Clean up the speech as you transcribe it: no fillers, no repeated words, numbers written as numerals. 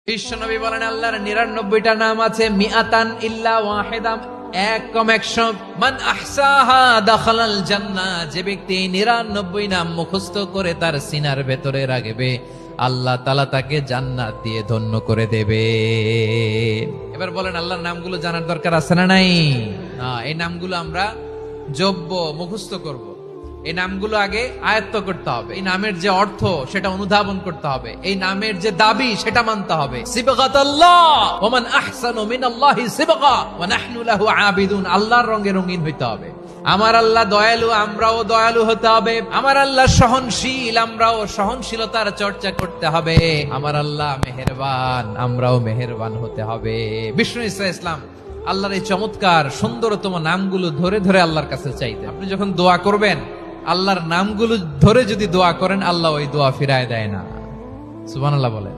বিশ্বনবী বলেন আল্লাহর ৯৯টা নাম আছে, মিআতান ইল্লা ওয়াহিদা, এক কম ১০০। মান আহসাহা দাখালাল জান্নাহ, যে ব্যক্তি ৯৯ নাম মুখস্থ করে তার সিনার ভেতরে রাখবে, আল্লাহ তাআলা তাকে জান্নাত দিয়ে ধন্য করে দেবে। এবার বলেন আল্লাহর নামগুলো জানার দরকার আছে না নাই? এই নামগুলো আমরা জব্য মুখস্থ করব। এই নামগুলো আগে আয়ত্ত করতে হবে। এই নামের যে অর্থ সেটা অনুধাবন করতে হবে। এই নামের যে দাবি সেটা মানতে হবে। সিবগাতাল্লাহ ওয়া মান আহসানু মিনাল্লাহি সিবগা ওয়া নাহনু লাহু আবিদুন। আল্লাহর রঙে রঙিন হইতে হবে। আমার আল্লাহ দয়ালু, আমরাও দয়ালু হতে হবে। আমার আল্লাহ সহনশীল, আমরাও সহনশীলতার চর্চা করতে হবে। আমার আল্লাহ মেহেরবান, আমরাও মেহেরবান হতে হবে। বিষ্ণু ইসলাম আল্লাহর এই চমৎকার সুন্দরতম নামগুলো ধরে ধরে আল্লাহর কাছে চাইতে। আপনি যখন দোয়া করবেন, আল্লাহর নামগুলো ধরে যদি দোয়া করেন, আল্লাহ ওই দোয়া ফিরায় দেয় না। সুবহানাল্লাহ বলেন।